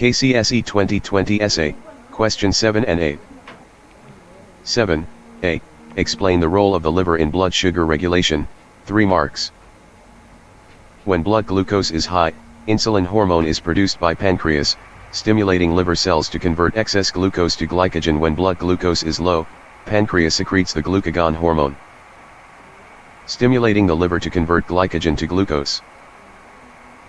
KCSE 2020 Essay, Question 7 and 8. 7. A. Explain the role of the liver in blood sugar regulation, 3 marks. When blood glucose is high, insulin hormone is produced by pancreas, stimulating liver cells to convert excess glucose to glycogen. When blood glucose is low, pancreas secretes the glucagon hormone, stimulating the liver to convert glycogen to glucose.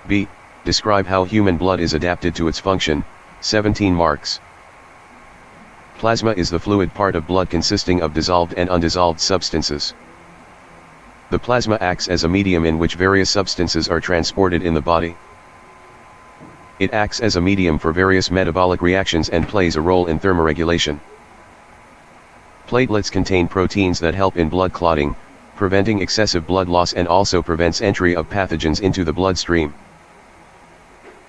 B. Describe how human blood is adapted to its function, 17 marks. Plasma is the fluid part of blood consisting of dissolved and undissolved substances. The plasma acts as a medium in which various substances are transported in the body. It acts as a medium for various metabolic reactions and plays a role in thermoregulation. Platelets contain proteins that help in blood clotting, preventing excessive blood loss, and also prevents entry of pathogens into the bloodstream.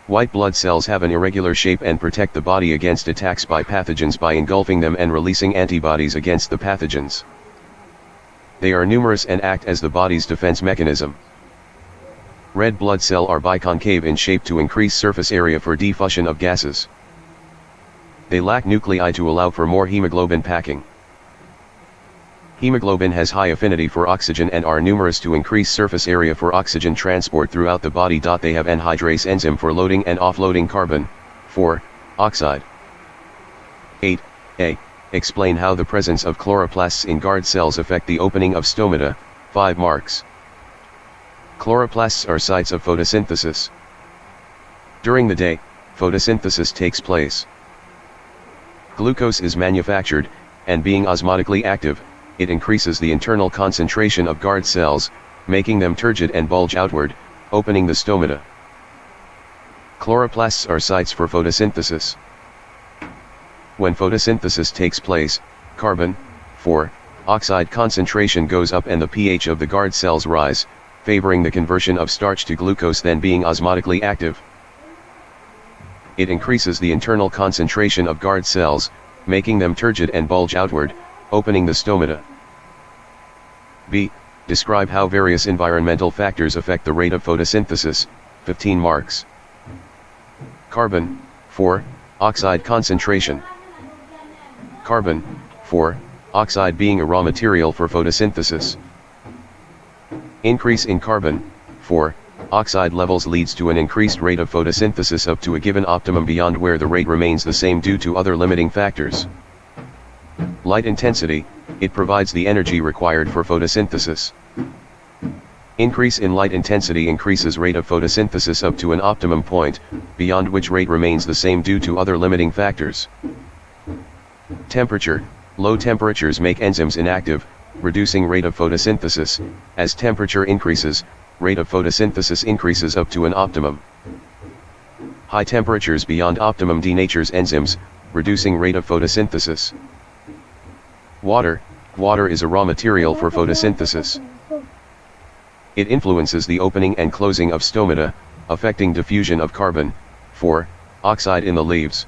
White blood cells have an irregular shape and protect the body against attacks by pathogens by engulfing them and releasing antibodies against the pathogens. They are numerous and act as the body's defense mechanism. Red blood cells are biconcave in shape to increase surface area for diffusion of gases. They lack nuclei to allow for more hemoglobin packing. Hemoglobin has high affinity for oxygen and are numerous to increase surface area for oxygen transport throughout the body. They have anhydrase enzyme for loading and offloading carbon, 4, oxide. 8. A. Explain how the presence of chloroplasts in guard cells affect the opening of stomata, 5 marks. Chloroplasts are sites of photosynthesis. During the day, photosynthesis takes place. Glucose is manufactured, and being osmotically active, it increases the internal concentration of guard cells, making them turgid and bulge outward, opening the stomata. Chloroplasts are sites for photosynthesis. When photosynthesis takes place, carbon, 4, oxide concentration goes up and the pH of the guard cells rise, favoring the conversion of starch to glucose. Then being osmotically active, it increases the internal concentration of guard cells, making them turgid and bulge outward, opening the stomata. B. Describe how various environmental factors affect the rate of photosynthesis, 15 marks. Carbon, 4, oxide concentration. Carbon, 4, oxide being a raw material for photosynthesis. Increase in carbon, 4, oxide levels leads to an increased rate of photosynthesis up to a given optimum, beyond where the rate remains the same due to other limiting factors. Light intensity, it provides the energy required for photosynthesis. Increase in light intensity increases rate of photosynthesis up to an optimum point, beyond which rate remains the same due to other limiting factors. Temperature, low temperatures make enzymes inactive, reducing rate of photosynthesis. As temperature increases, rate of photosynthesis increases up to an optimum. High temperatures beyond optimum denatures enzymes, reducing rate of photosynthesis. Water is a raw material for photosynthesis. It influences the opening and closing of stomata, affecting diffusion of carbon, 4, oxide in the leaves.